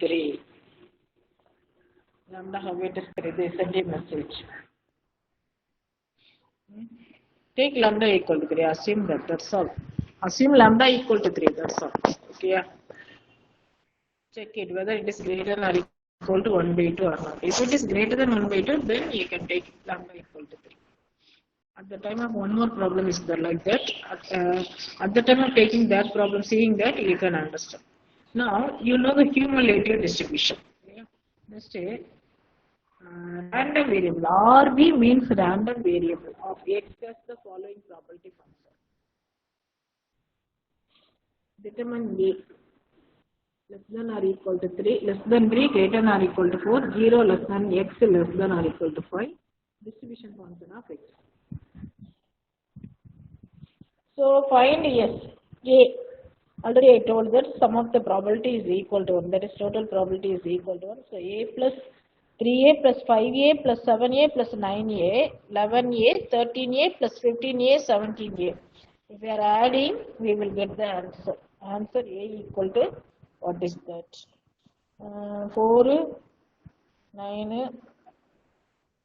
3. Lambda how it is 3. They send a message. Take lambda equal to 3. Assume that. That's all. Assume lambda equal to 3. That's all. Okay. Check it whether it is greater than or equal to 1 by 2 or not. If it is greater than 1 by 2, then you can take lambda equal to 3. At the time of one more problem is there like that. At the time of taking that problem, seeing that, you can understand. Now, you know the cumulative distribution. Okay. Let's say random variable. RV means random variable of x plus the following probability function. Determine A less than or equal to 3, less than 3, greater than or equal to 4, 0 less than x less than or equal to 5, distribution function of x. So find yes, A. Already I told that sum of the probability is equal to 1, that is total probability is equal to 1. So A plus 3A plus 5A plus 7A plus 9A, 11A, 13A plus 15A, 17A. If we are adding, we will get the answer. Answer A equal to, what is that? 4, 9,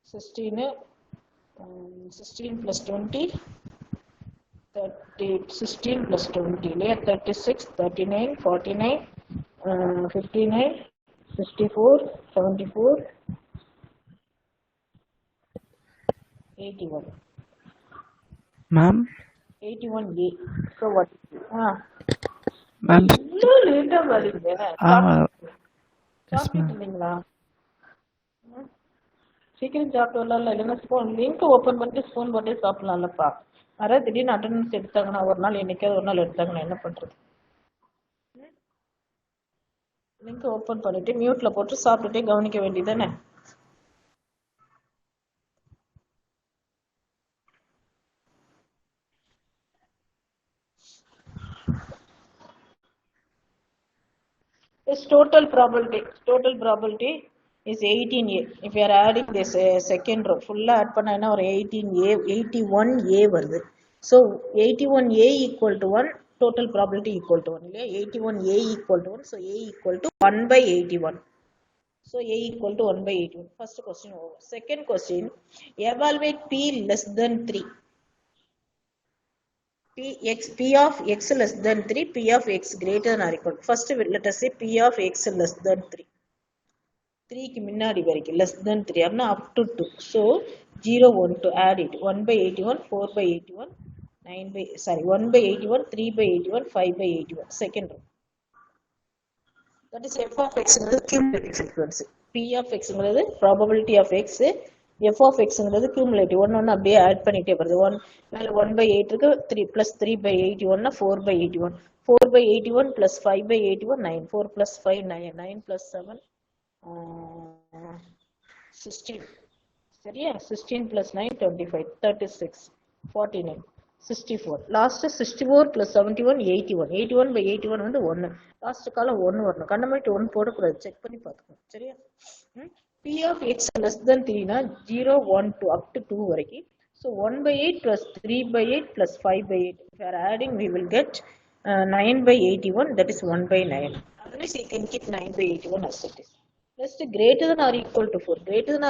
16, 16 plus 20, 30, 16 plus 20, 36, 39, 49, 59, 64, 74, 81. Ma'am? 81A. So what? Ma'am? Later Yes, ma'am. சீக்கிரம் சாப்பிட்டு வரலாம் இல்லைன்னா spoon link open பண்ணிட்டு spoon போட்டு சாப்பிடலாம்லப்பா. யாராவது திடீர்னு attendance எடுத்தாங்கன்னா ஒரு நாள் என்னைக்காவது ஒரு நாள் எடுத்தாங்கன்னா என்ன பண்றது? லிங்க் ஓப்பன் பண்ணிட்டு மியூட்ல போட்டு சாப்பிட்டுட்டே கவனிக்க வேண்டியதானே? This total probability is 18A. If you are adding this second row, full add panna or 18A, 81A வருது. So 81A equal to 1, total probability equal to 1. 81A equal to 1, so A equal to 1 by 81. So A equal to 1 by 81. First question over. Second question, evaluate P less than 3. P of x less than 3, P of x greater than or equal. First, let us say P of x less than 3. 3 ki minnadi varaiku less than 3 apna up to 2. So 0, 1 to add it. 1 by 81, 4 by 81, 1 by 81, 3 by 81, 5 by 81. Second row. That is f of x is cumulative frequency. P of x is probability of x. F of x is cumulative. 1 அப்படியே add பண்ணிட்டே வருது. 1 by 8 இருக்கு 3 plus 3 by 81 4 by 81. 4 by 81 plus 5 by 81 9. 4 plus 5 9. 9 plus 7 16. சரியா? 16 plus 9 25. 36 49. 64. Last 64 plus 71 81. 81 by 81 வந்து 1. Last காலம் 1 வரணும். கண்ணமிட்டு 1 போடக்கூடாது. Check பண்ணி பார்த்துக்கணும். சரியா? P of x less than 3 na 0, 1, 2 up to 2 varaki. So 1 by 8 plus 3 by 8 plus 5 by 8. If we are adding, we will get 9 by 81. That is 1 by 9. Otherwise, you can keep 9 by 81 as it is. Next, greater than or equal to 4. Greater than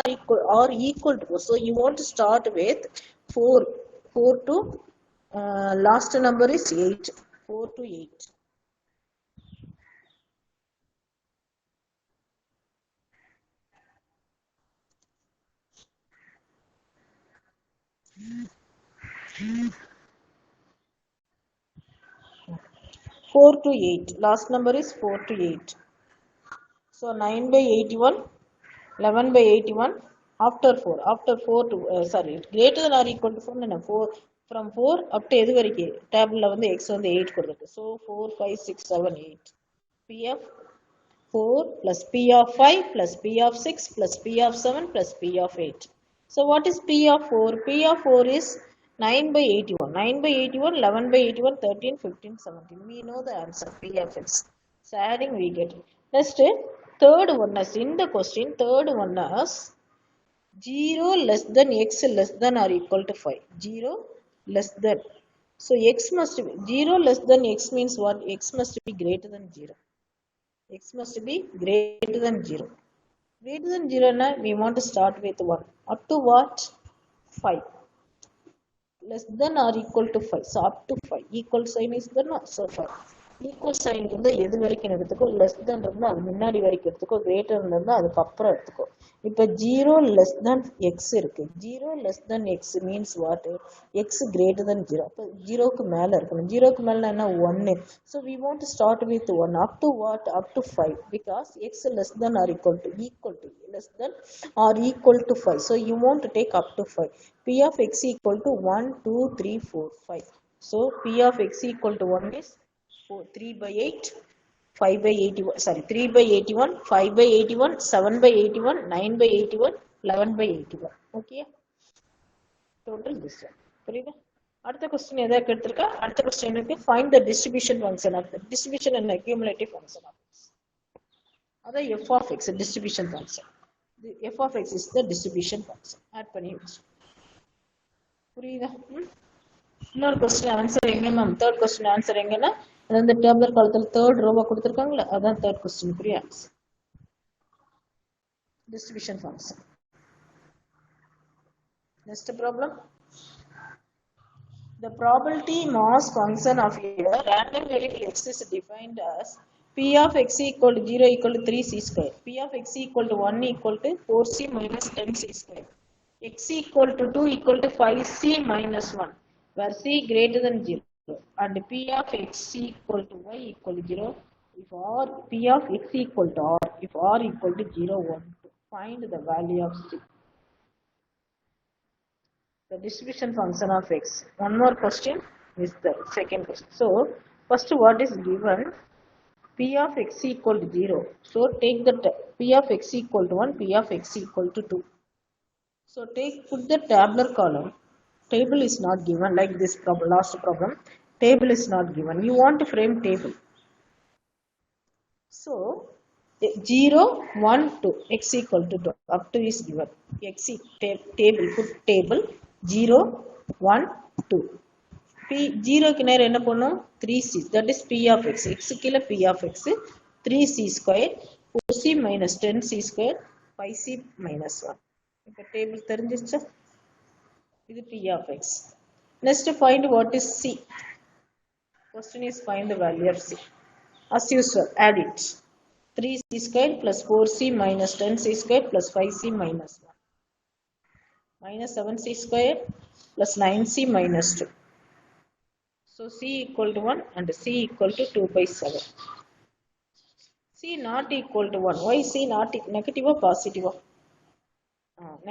or equal to 4. So you want to start with 4. 4 to last number is 8. 4 to 8. Four to 8. Last number is 4 to 8. So 9 by 81, 11 by 81. After 4. After 4 to greater than or equal to 4. No, 4 from 4 up to edu varike. Table la vandu x vandu 8 kodukku. So 4, 5, 6, 7, 8. P of 4 plus P of 5 plus P of 6 plus P of 7 plus P of 8. So what is P of 4? P of 4 is 9 by 81. 9 by 81, 11 by 81, 13, 15, 17. We know the answer, P of x. So adding we get it. Next, third one is in the question, third one is 0 less than x less than or equal to 5. 0 less than. So x must be, 0 less than x means what? X must be greater than 0. X must be greater than 0. Greater than 0 na, we want to start with 1. Up to what? 5. Less than or equal to 5. So up to 5. Equal sign is the no. So 5. Equal sign வந்து எது வரைக்கும் எடுத்துக்கோ, less than இருந்தா அது முன்னாடி வரைக்கும் எடுத்துக்கோ, greater இருந்தா அதுக்கு அப்புறம் எடுத்துக்கோ. இப்போ 0 less than x இருக்கு. 0 less than x means what? X greater than 0. அப்போ 0 க்கு மேல இருக்கணும். 0 க்கு மேல என்ன 1. So we want to start with 1 up to what? Up to 5 because x less than or equal to less than or equal to 5. So you want to take up to 5. P of x equal to 1, 2, 3, 4, 5. So P of x equal to 1 is 3 by 8, 5 by 81, sorry, 3 by 81, 5 by 81, 7 by 81, 9 by 81, 11 by 81. Okay? Total this one. புரியுதா? அடுத்த question எதாவது எடுத்துருக்கா? அடுத்த question இருக்கு. Find the distribution function of distribution and accumulative function of x. அதான் f of x, distribution function. The f of x is the distribution function. Add பண்ணி வச்சு. புரியுதா? இன்னொரு question answer எங்க மேம்? Third question answer எங்கன்னா அந்த டேபிளர் காலத்துல third row கொடுத்திருக்காங்கல, அதான் third question புரியா? Distribution function. Next problem. The probability mass function of a random variable x is defined as P of x equal to 0 equal to 3c square. P of x equal to 1 equal to 4c minus 10c square. X equal to 2 equal to 5c minus 1. Where c greater than 0. And P of x equal to y equal to 0 if r P of x equal to r if r equal to 0 1 to find the value of c. The distribution function of x. One more question is the second question. So first what is given? P of x equal to 0. So take the P of x equal to 1, P of x equal to 2. So put the tabular column. Table is not given like this problem, last problem. Table is not given. You want to frame table. So 0, 1, 2, x equal to 2. Up to is given. X table, put table 0, 1, 2. P 0 க்கு நேரா என்ன பண்ணும்? 3c. That is P of x. X கீழ P of x 3c square 4c minus 10c square 5c minus 1. இப்போ table தெரிஞ்சிருச்சா? இது P of x. Next find what is c. Question is find the value of c. As usual, add it. 3c square plus 4c minus 10c square plus 5c minus 1. Minus 7c square plus 9c minus 2. So c equal to 1 and c equal to 2 by 7. C not equal to 1. Why c not negative or positive?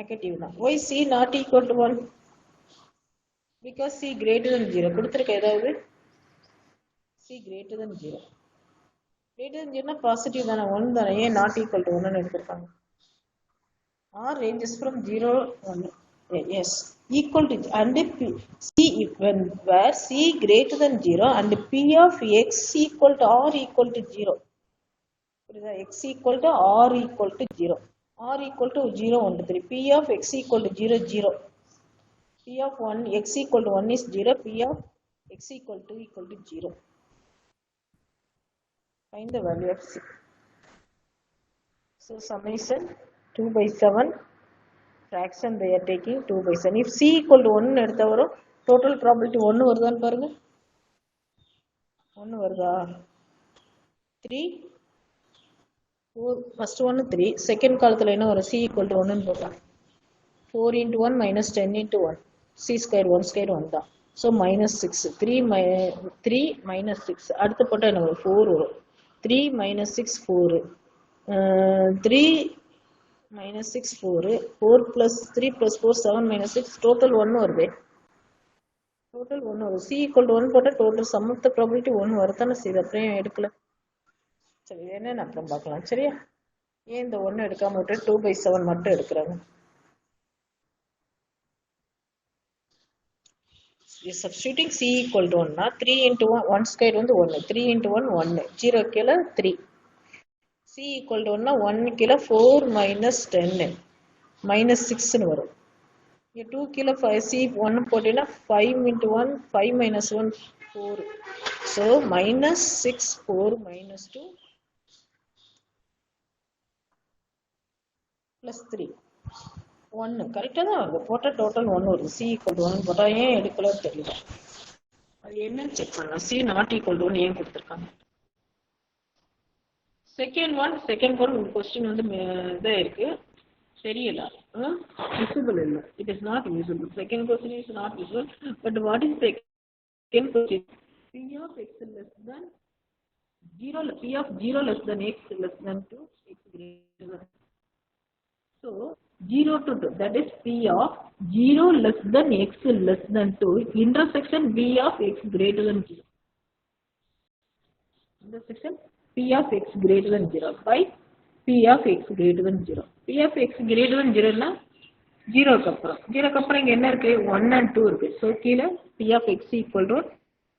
Negative. Why c not equal to 1? Because c greater than 0. கொடுத்திருக்க ஏதாவது? C greater than 0. Greater than 0 positive தானே, 1 தானே, ஏன் not equal to 1 எடுத்திருக்காங்க? R ranges from 0 1. Yes, equal to and c when where c greater than 0 and P of x equal to r equal to 0. X equal to r equal to 0. R equal to 0 1 3. P of x equal to 0 0. P of 1 x equal to 1 is 0. P of x equal to 0. Find the value of c. So summation 2 by 7. Fraction they are taking 2 by 7. If c equal to 1 எடுத்தா வரும், total probability 1 வருதான்னு பாருங்க. 1 வருதா? 3 4 first one 3 second காலத்துல என்ன வரும்? c equal to 1 ன்னு போடலாம். 4 into 1 minus 10 into 1. c square 1 square 1 தான். So minus 6. 3 minus 6. அடுத்து போட்டா என்ன வரும்? 4 வரும். 3 minus 6 4. 3 minus 6 4. 4 plus 3 plus 4 7 minus 6. Total 1 வருது. Total 1 வரும். c equal to 1 போட்டா total sum of the probability 1 வரத்தானே செய்யுது. அப்புறம் எடுக்கல. சரி என்னன்னு அப்புறம் பார்க்கலாம். சரியா? ஏன் இந்த 1 எடுக்காம விட்டு 2 by 7 மட்டும் எடுக்கிறாங்க? Substituting c equal to 1 na 3 into 1 1 square வந்து 1. 3 into 1 1. 0 கீழ 3. c equal to 1 na 1 கீழ 4 minus 10 minus 6 ன்னு வரும். இங்க 2 கீழ 5 c 1 போட்டீங்கன்னா 5 into 1 5 minus 1 4. So minus 6 4 minus 2 plus 3 1 கரெக்டாக தான் வருது. போட்டால் டோட்டல் 1 வருது. சி ஈக்குவல் டு 1 போட்டால் ஏன் எடுக்கல தெரியல. அது என்னன்னு செக் பண்ணலாம். சி நாட் ஈக்குவல் டு 1 ஏன் கொடுத்துருக்காங்க. செகண்ட் ஒன் கொஸ்டின் வந்து இதாக இருக்கு, தெரியல, விசிபிள் இல்லை. It is not visible. Second question is not visible. But what is second question? P of x less than 0, P of 0 less than x less than 2, x greater than. So 0 to 2, that is P of 0 less than x less than 2 intersection B of x greater than 0. Intersection P of x greater than 0 by P of x greater than 0. P of x greater than 0 னா 0 க்கு அப்புறம் இங்க என்ன இருக்கு? 1 and 2 இருக்கு. So கீழே P of x equal to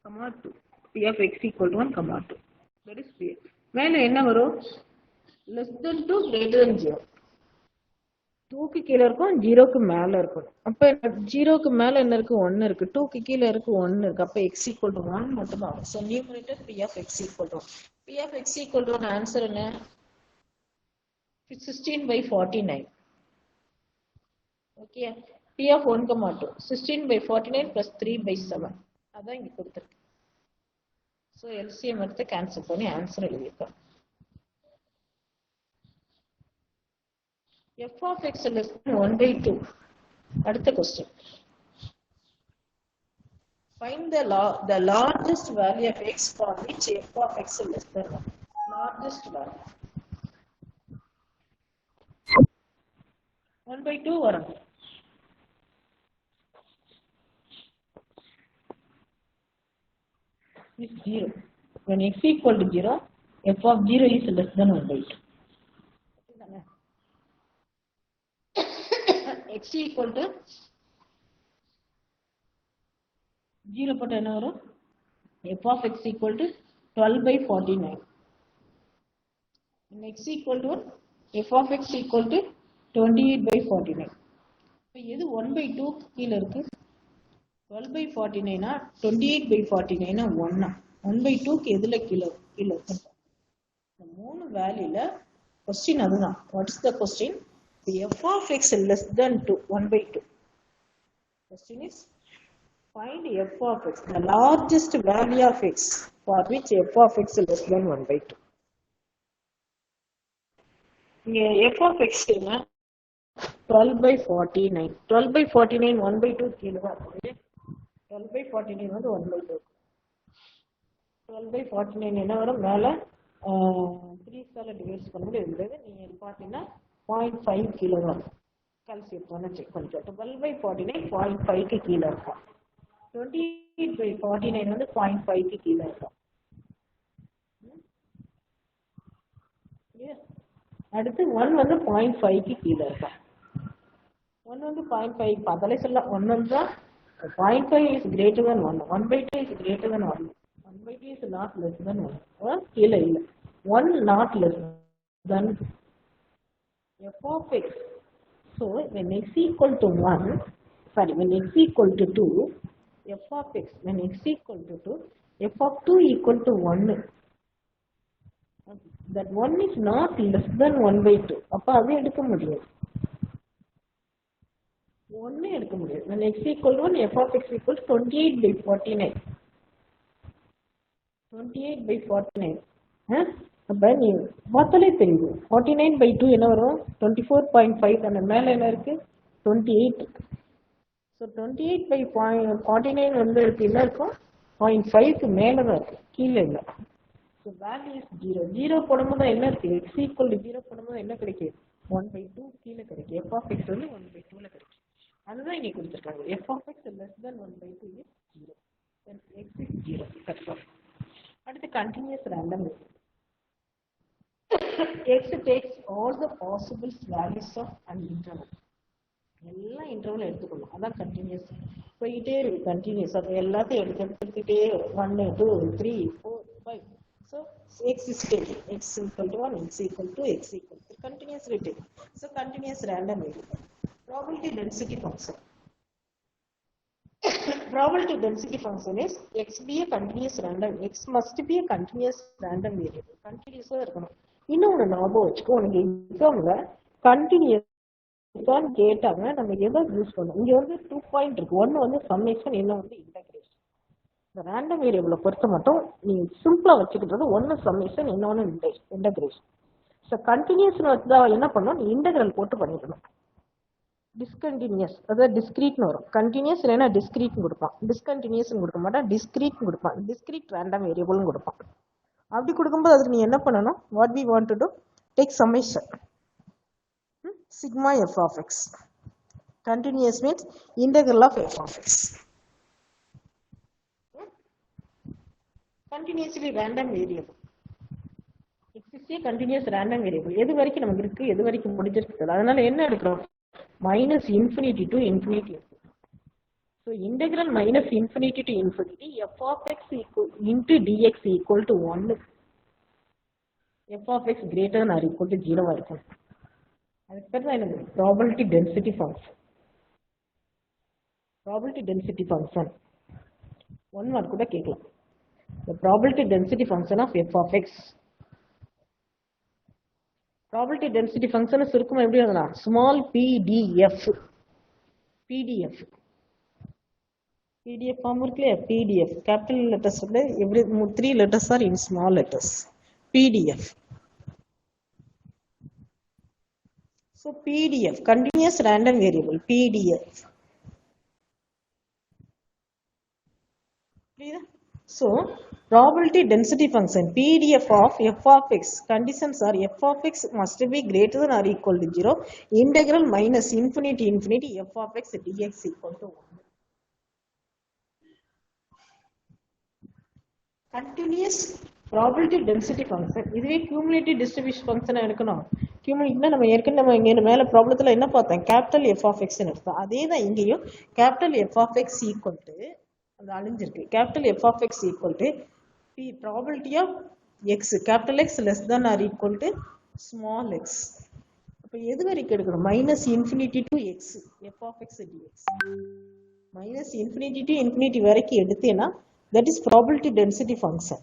1, 2. P of x equal to 1, 2. That is P. மேல என்ன வரும்? less than 2 greater than 0. 2 க்கு கீழே இருக்கும், 0 க்கு மேல இருக்கும். அப்ப 0 க்கு மேல என்ன இருக்கு? 1 இருக்கு. 2 க்கு கீழே இருக்கு, 1 இருக்கு. அப்ப x equal to 1 மட்டும் தான். So numerator P of x equal to 1. P of x equal to 1 answer என்ன? 16/49. ஓகே. P of 1, 2 16/49 plus 3/7. அதான் இங்க கொடுத்திருக்கு. So LCM எடுத்து கேன்சல் பண்ணி answer எழுதிருக்கோம். f of x less than 1/2. அடுத்த question. Find the largest value of x for which f of x less than 1. Largest value 1/2 வரும். Is 0. When x equal to 0, f of 0 is less than 1/2. x equal to 0 போட்ட என்ன வரும்? f of x equal to 12/49. When x equal to 1, f of x equal to 28/49. இப்போ எது 1/2 கீழே இருக்கு? 12/49 28/49 1. 1/2 எதுல கீழே இருக்கு? இந்த மூணு வேல்யூல கொஸ்டின் அதுதான். What is the question? The f of x less than 2, 1/2. Question is find f of x, the largest value of x for which f of x less than 1/2. இங்க f of x என்ன? 12/49. 12/49 1/2 கீழே தான் இருக்கு. 12/49 வந்து 1/2. 12/49 என்ன வரும்? மேல 3 divide பண்ண முடியாது. நீங்க பாத்தீங்கன்னா 0.5 கீழே வரும். கால்குலேட் செக் பண்ணிட்டு 12/49 0.5 க்கு கீழே இருக்கும். 28/49 வந்து 0.5 க்கு கீழே இருக்கும். அடுத்து 1 வந்து 0.5 க்கு கீழே இருக்கும். 1 வந்து 0.5 பார்த்தாலே சொல்லலாம். 1 வந்து 0.5 is greater than 1. 1/2 is greater than 1. 1/2 is not less than 1. கீழே இல்லை. 1 not less than f of x. So when x equal to 1, when x equal to 2, f of x, when x equal to 2, f of 2 equal to 1. That 1 is not less than 1/2. அப்ப அது எடுக்க முடியாது. 1 எடுக்க முடியாது. When x equal to 1, f of x equal to 28/49. 28/49. அப்ப நீ பார்த்தாலே தெரியுது. 49/2 என்ன வரும்? 24.5. அந்த மேல என்ன இருக்கு? 28 இருக்கு. ஸோ 28/49 வந்து இருக்கு. என்ன இருக்கும்? 0.5க்கு மேல தான் இருக்கு, கீழே இல்லை. So value is 0. 0 போடும்போது என்ன இருக்கு? x equal to 0 போடும்போது என்ன கிடைக்கும்? 1/2 கீழே கிடைக்கும். f of x வந்து 1/2ல கிடைக்கும். அதுதான் இங்க கொடுத்துருக்காங்க. f of x less than 1/2 is 0. Then x is 0. That's all. அடுத்து continuous random method. X takes all the possible values of an interval. எல்லா இன்டர்வல் எடுத்துக்கணும். அதான் கண்டினியூஸ். போயிட்டே இருக்கு கண்டினியூஸ். அப்போ எல்லாத்தையும் எடுத்துக்கிட்டே 1, 2, 3, 4, 5. So x is taken. X equal to 1, x equal to x equal to continuously taken. So continuous random variable. Probability density function. Probability density function is x be a continuous random. X must be a continuous random variable. Continuous இருக்கணும். இன்னொன்னு ஞாபகம் வச்சுக்கோ. உனக்கு எக்ஸாம்ல continuous தான் கேட்டாங்க, நம்ம எதை யூஸ் பண்ணணும்? இங்க வந்து 2 பாயிண்ட் இருக்கு. ஒன்னு வந்து சம்மேஷன், இன்னும் வந்து இன்டகிரேஷன். இந்த ரேண்டம் வேரியபிளை பொறுத்த மட்டும் நீங்க சிம்பிளா வச்சுக்கிட்டது ஒன்னு சம்மேஷன், இன்னொன்னு இன்டகிரேஷன். ஸோ கண்டினியூஸ் வச்சா என்ன பண்ணணும்? நீ இன்டகிரல் போட்டு பண்ணிடணும். டிஸ்கண்டினியூஸ் அதாவது டிஸ்கிரீட்னு வரும். கண்டினியூஸ் இல்லைன்னா டிஸ்கிரீட்னு கொடுப்பான். டிஸ்கண்டினியூஸ் கொடுக்க மாட்டான், டிஸ்கிரீட் கொடுப்பான். டிஸ்கிரீட் ரேண்டம் வேரியபிள்னு கொடுப்பான். அப்படி கொடுக்கும்போது அதுக்கு நீ என்ன பண்ணணும்? What we want to do take summation sigma f of x. Continuous means integral of f of x. Continuously random variable. X is a continuous random variable. எது வரைக்கும் நமக்கு இருக்கு, எது வரைக்கும் முடிஞ்சிருக்கு. அதனால என்ன எடுக்கிறோம்? minus infinity to infinity. So integral minus infinity to infinity f of x equal into dx equal to 1. f of x greater than or equal to 0 இருக்கும். அதுக்கு பேர் தான் என்னது? Probability density function. Probability density function 1 mark கூட கேட்கலாம். the probability density function of f of x. probability density function சுருக்கமா எப்படி எழுதலாம்? small pdf. pdf pdf form இருக்குல்லையா? pdf capital letters வந்து every 3 letters are in small letters. pdf. So PDF, continuous random variable, PDF. So probability density function PDF of f of x. Conditions are f of x must be greater than or equal to 0. Integral minus infinity infinity f of x dx equal to 1. Continuous probability density function. இதுவே cumulative distribution function எடுக்கணும். cumulative நம்ம ஏற்கனவே நம்ம இங்க மேல ப்ராப்ளத்துல என்ன பார்த்தோம்? Capital f of x ன்னு எடுத்தோம். அதே தான் இங்கேயும் capital f of x equal to அது அழிஞ்சிருக்கு. Capital f of x equal to p probability of x capital X less than or equal to small x. அப்ப எது வரைக்கும் எடுக்கணும்? minus infinity to x f of x dx. minus infinity to infinity வரைக்கும் எடுத்தேன்னா that is probability density function.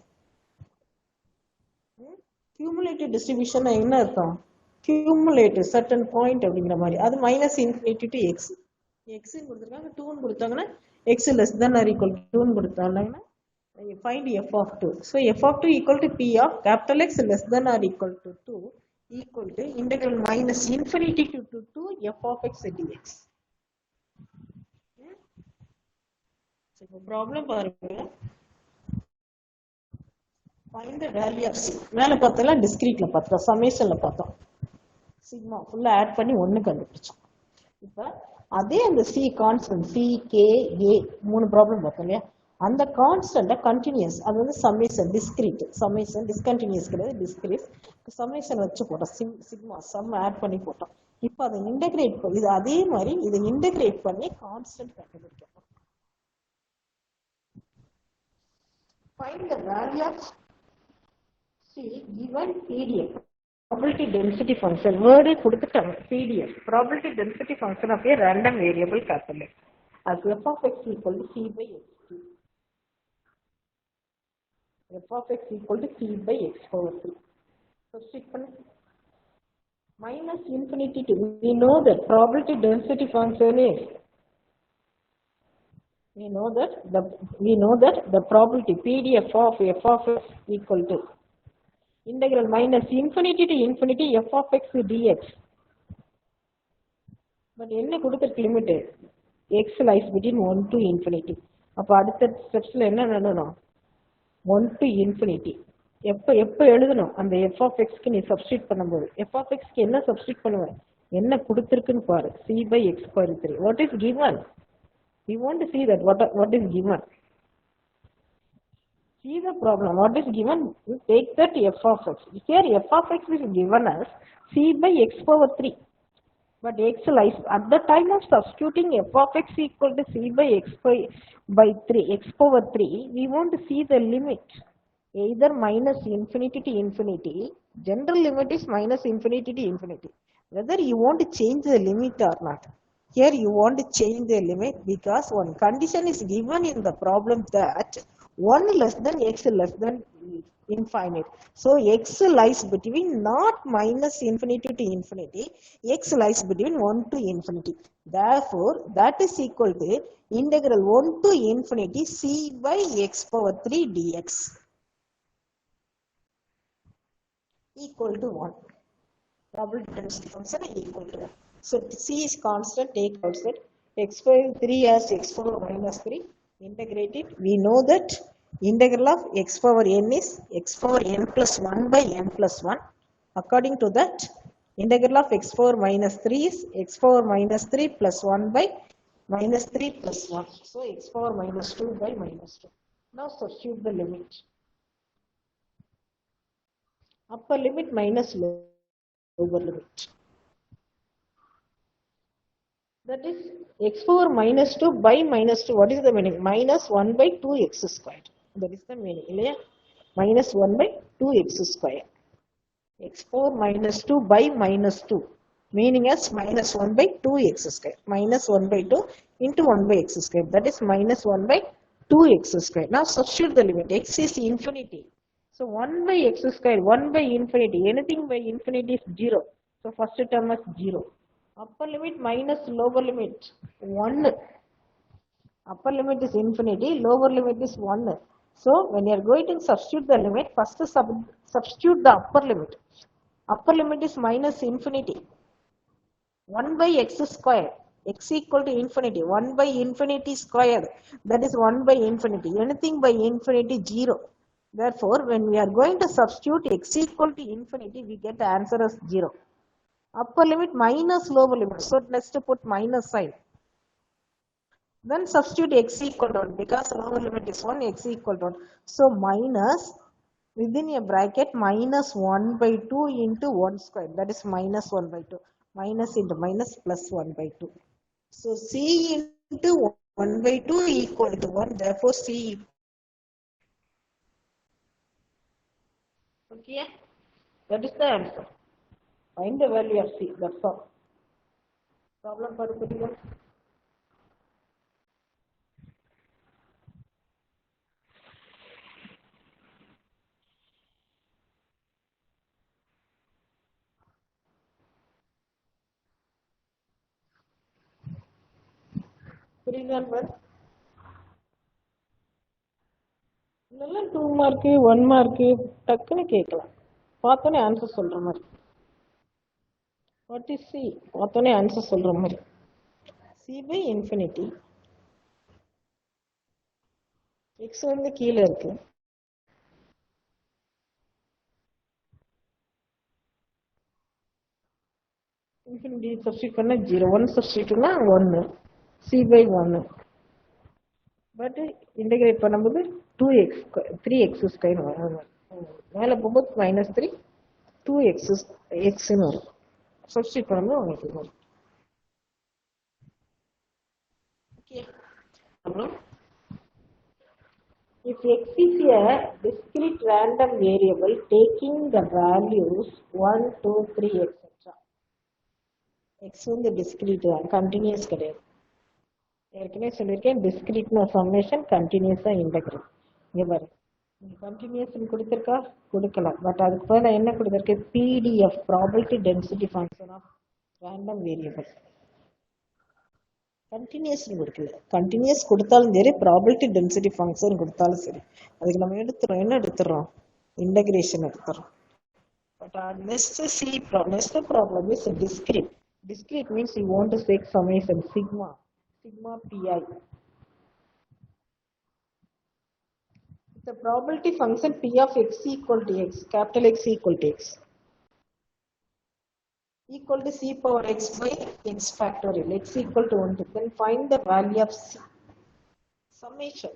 Cumulative distribution என்ன அர்த்தம்? Cumulative certain point அப்படிங்கிற மாதிரி. அது minus infinity to x. x கொடுத்திருக்காங்க 2 ன்னு கொடுத்தாங்கன்னா x less than or equal to 2 ன்னு கொடுத்தாங்கன்னா find f of 2. So f of 2 equal to p of capital X less than or equal to 2 equal to integral minus infinity to 2 f of x dx. So problem பாருங்க. Find the value of c. மேல பார்த்தலாம் discreteல பார்த்தோம், சம்மேஷன்ல பார்த்தோம். Sigma ஃபுல்லா add பண்ணி 1 கண்டுபிடிச்சோம். இப்போ அதே அந்த c constant c k a மூணு ப்ராப்ளம் பார்த்தோம் இல்லையா? அந்த கான்ஸ்டன்ட் கண்டினியூஸ், அது வந்து சம்மேஷன் டிஸ்கிரீட், சம்மேஷன் டிஸ்கண்டினியூஸ் கிடையாது, டிஸ்கிரீட். சம்மேஷன் வச்சு போட்டோம், சிக்மா சம் ஆட் பண்ணி போட்டோம். இப்போ அதை இன்டகிரேட் இது அதே மாதிரி இதை இன்டகிரேட் பண்ணி கான்ஸ்டன்ட் கண்டுபிடிக்கணும். Find the value of c given PDF. Probability density function word கொடுத்துட்டாங்க. PDF probability density function of a random variable capital X. As f of x equal to c by x. f of x equal to c by x power 3. Substitute பண்ணு. Minus infinity to, we know that probability density function is, we know that the probability PDF of f of x equal to integral minus infinity to infinity f of x dx. But என்ன கொடுத்திருக்கு limit? x lies between 1 to infinity. அப்ப அடுத்த ஸ்டெப்ஸ்ல என்ன நடக்கணும்? 1 to infinity. எப்ப எழுதணும்? அந்த f of x க்கு நீ சப்ஸ்டிட்யூட் பண்ணும்போது f of x க்கு என்ன சப்ஸ்டிட்யூட் பண்ணுவ? என்ன கொடுத்திருக்குன்னு பாரு. c by x power 3. What is given? We want to see that what is given. See the problem. What is given? You take that f of x. Here f of x is given as c by x power 3. But x lies at the time of substituting f of x equal to c by x by 3, x power 3. We want to see the limit. Either minus infinity to infinity. General limit is minus infinity to infinity. Whether you want to change the limit or not. Here you want to change the limit because one condition is given in the problem that 1 less than x less than infinite. So x lies between not minus infinity to infinity, x lies between 1 to infinity. Therefore, that is equal to integral 1 to infinity c by x power 3 dx equal to 1. Probability density function equal to 1. So c is constant, take outside. X power 3 as x power minus 3. Integrate it. We know that integral of x power n is x power n plus 1 by n plus 1. According to that, integral of x power minus 3 is x power minus 3 plus 1 by minus 3 plus 1. So x power minus 2 by minus 2. Now substitute the limit. Upper limit minus lower limit. That is x power minus 2 by minus 2. What is the meaning? Minus 1 by 2x squared. That is the meaning. Minus 1 by 2x squared. X power minus 2 by minus 2. Meaning as minus 1 by 2x squared. Minus 1 by 2 into 1 by x squared. That is minus 1 by 2x squared. Now substitute the limit. X is infinity. So 1 by x squared, 1 by infinity. Anything by infinity is 0. So first term is 0. Upper limit minus lower limit 1. Upper limit is infinity, lower limit is 1. So when you are going to substitute the limit, first substitute the upper limit. Upper limit is minus infinity. 1 by x squared. X equal to infinity. 1 by infinity squared. That is 1 by infinity. Anything by infinity 0. Therefore, when we are going to substitute x equal to infinity, we get the answer as 0. Upper limit minus lower limit. So let's put minus sign. Then substitute x equal to 1 because lower limit is 1, x equal to 1. So minus within a bracket minus 1 by 2 into 1 square. That is minus 1 by 2. Minus into minus plus 1 by 2. So c into 1 by 2 equal to 1. Therefore c. Okay. That is the answer. Find the value of c. That's all. Problem for the example. இதெல்லாம் 2 mark 1 mark டக்குன்னு கேட்கலாம். பார்த்தோன்னே answer சொல்ற மாதிரி. What is c? பார்த்தோன்னே answer சொல்ற மாதிரி. c by infinity. x வந்து கீழே இருக்கு. Infinity substitute பண்ணா 0. 1 substituteனா 1. c by 1. பட் இன்டகிரேட் பண்ணும்போது 2x 3x ஸ்கொயர் வரும். மேலே போகும்போது மைனஸ் 3 2x xன்னு வரும். சப்ஸ்டியூட் பண்ணும்போது உங்களுக்கு வரும். ஓகே. அப்புறம் if x is a discrete random variable taking the values 1 2 3 etc. x வந்து discrete continuous கிடையாது. ஏற்கனவே சொல்லியிருக்கேன் டிஸ்கிரீட்னா சம்மேஷன் கண்டினியூஸா இன்டகிரல். இங்க பாரு கண்டினியூஸ் கொடுத்திருக்கா கொடுக்கலாம். பட் அதுக்கு பதிலாக என்ன கொடுத்திருக்கு? PDF probability density function of random variable. Continuous கொடுக்கல. கண்டினியூஸ் கொடுத்தாலும் சரி ப்ராபபிலிட்டி டென்சிட்டி ஃபங்க்ஷன் கொடுத்தாலும் சரி அதுக்கு நம்ம எடுத்துறோம். என்ன எடுத்துறோம்? இன்டகிரேஷன் எடுத்துறோம். But next problem is discrete. Discrete means you want to take summation sigma pi. The probability function p of x equal to x, capital X equal to x, equal to c power x by x factorial, x equal to 1. Then find the value of c. Summation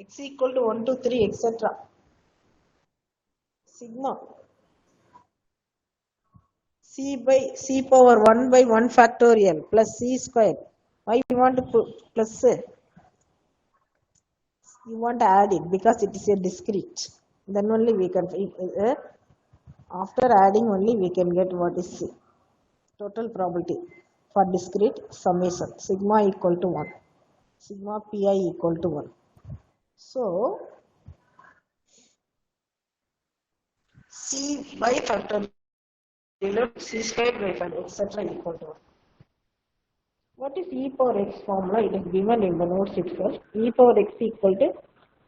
x equal to 1 to 3 etc. Sigma c by c power 1 by 1 factorial plus c square. Why you want to put plus? You want to add it because it is a discrete. Then only we can, after adding only we can get what is c. Total probability for discrete summation sigma equal to 1. Sigma pi equal to 1. So c by factorial c squared by factorial etc. equal to 1. What is e power x formula? It is given in the notes itself. E power x equal to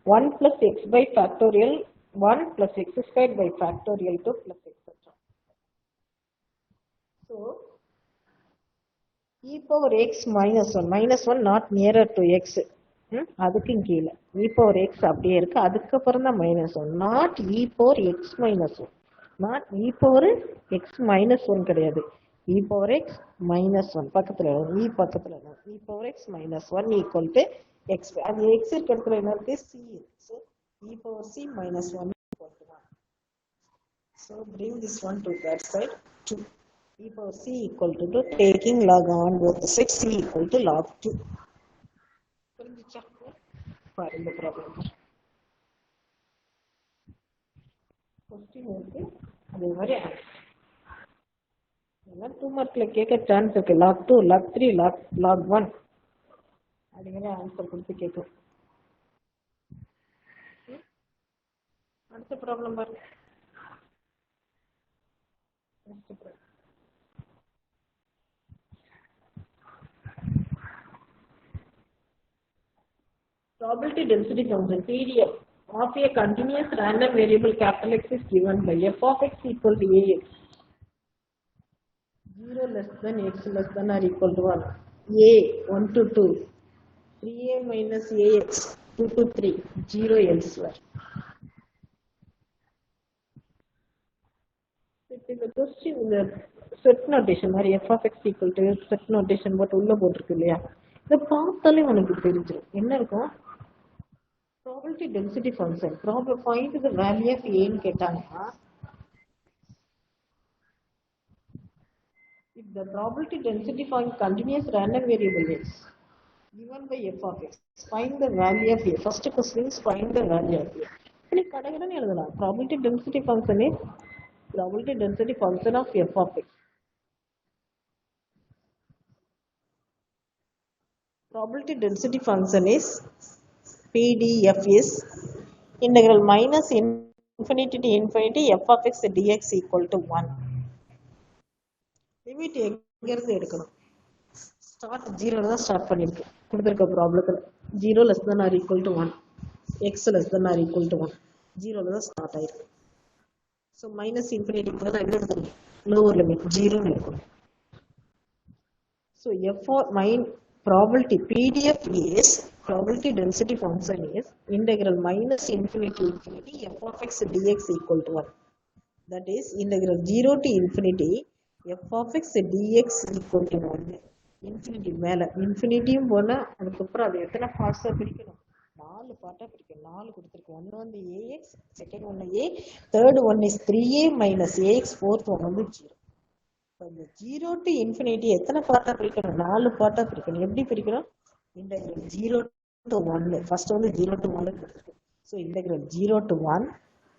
1 plus x by factorial 1 plus x squared by factorial 2 plus etc. So e power x minus 1 not nearer to x. அதுக்கும் கீழே e power x அப்படியே இருக்கு, அதுக்கப்புறம் தான் -1, not e power x minus 1, not e power x minus 1 கிடையாது, e power x minus 1 பக்கத்துல e பக்கத்துல e power x minus 1 equal to x. அது x இருக்க இடத்துல என்ன இருக்கு, c இருக்கு. So e power c minus 1 equal to 1. So bring this one to that side, 2. E power c equal to 2, taking log on both sides, c equal to log 2. புரிஞ்சுச்சா? பாருங்க problem. Question இருக்கு, அதே மாதிரி answer 2 மார்க்ல கேட்க chance இருக்கு. log 2, log 3, log 1 அப்படிங்கிற answer கொடுத்து கேட்கும். அடுத்த ப்ராப்ளம் பாருங்க. Probability density function PDF of a continuous random variable capital X is given by f of x equal to ax, 0 less than x less than or equal to 1, a 1 to 2, 3a minus ax 2 to 3, 0 elsewhere. இந்த question இந்த set notation மாதிரி f of x equal to set notation போட்டு உள்ள போட்டிருக்கு இல்லையா, இதை பார்த்தாலே உனக்கு தெரிஞ்சிடும் என்ன இருக்கும். Probability density function, find the value of a ன்னு கேட்டாங்கன்னா, if the probability density function continuous random variable is given by f of x, find the value of a. First question is find the value of a. நீ கடகடன்னு எழுதலாம். Probability density function is probability density function of f of x. Probability density function is PDF is integral minus infinity to infinity f of x dx equal to 1. Limit எங்க இருந்து எடுக்கணும், start 0 தான் start பண்ணிருக்கு கொடுத்திருக்க ப்ராப்ளத்துல. 0 less than or equal to 1, x less than or equal to 1, 0 தான் start ஆயிருக்கு. So minus infinity தான் என்ன எடுக்கணும், லோவர் லிமிட் 0 இருக்கணும். So f probability PDF is probability density function is integral minus infinity to infinity f of x dx equal to 1. That is integral 0 to infinity f of x dx equal to 1. Infinity மேல இன்ஃபினிட்டியும் போனா அதுக்கப்புறம் அது எத்தனை பார்ட்ஸா பிரிக்கணும், 4 பார்ட்டா பிரிக்கணும். 4 கொடுத்துருக்கு. ஒன்னு வந்து ax, செகண்ட் ஒன்னு a, third one is 3a minus ax, fourth one வந்து 0. இந்த 0 to infinity எத்தனை பார்ட்டா பிரிக்கணும், 4 பார்ட்டா பிரிக்கணும். எப்படி பிரிக்கணும், integral 0 to 1, ஃபர்ஸ்ட் வந்து 0 to 1 கொடுத்துருக்கு. So integral 0 to 1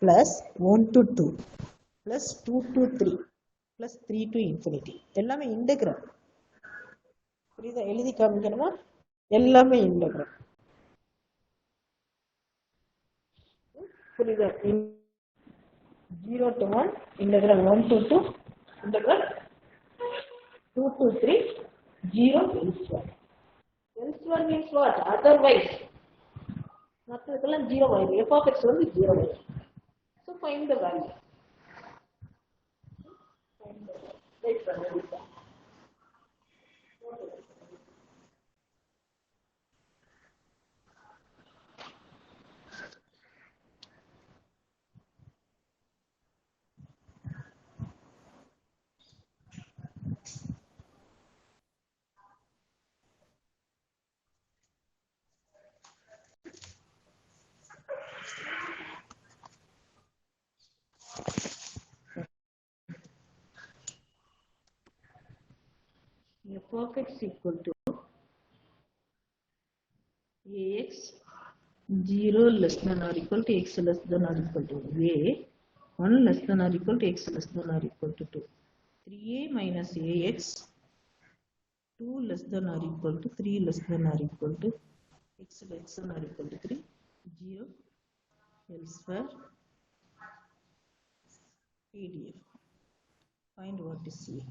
plus 1 to 2 plus 2 to 3 plus 3 to infinity, எல்லாமே இன்டெகிரல். புரியுதா, எழுதி காமிக்கணுமா, எல்லாமே இன்டெகிரல். புரியுதா, 0 to 1 integral 1 to 2 integral 2 to 3, 0 elsewhere. Elsewhere means what, otherwise. மற்றதுக்கெல்லாம் 0 ஆயிடும். f of x வந்து 0 ஆயிடும். So find the value. Wait for a minute. f of x equal to ax 0 less than or equal to x less than or equal to a, 1 less than or equal to x less than or equal to 2, 3a minus ax 2 less than or equal to 3 less than or equal to x less than or equal to 3, 0 elsewhere PDF. Find what is C.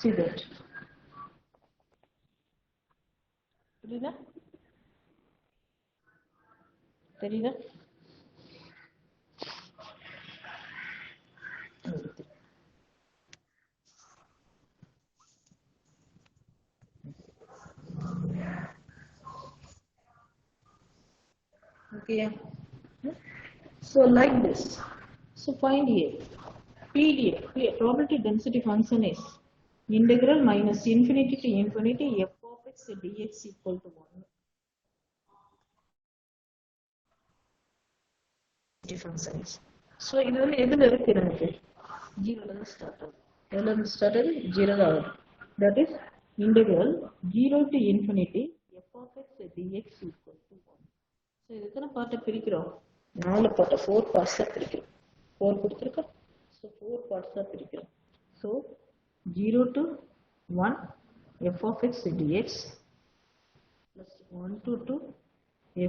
See that. தெரியுதா தெரியுதா okay so like this so find here PDF probability density function is integral minus infinity to infinity f of x dx equal to 1 function is so இது வந்து எதுல இருக்கு நமக்கு 0 ல இருந்து start ஆகுது எதுல இருந்து ஸ்டார்ட் ஆகுது 0 ல ஆகுது that is integral 0 to infinity f of x dx equal to 1 so இது எத்தனை பார்ட்டை பிரிக்கிறோம் 4 பார்ட்டை 4 பார்ட்ஸா பிரிக்கிறோம் 4 கொடுத்திருக்கோம் so 4 பார்ட்ஸா பிரிக்கிறோம் so 0 to 1 f of x dx plus 1 to 2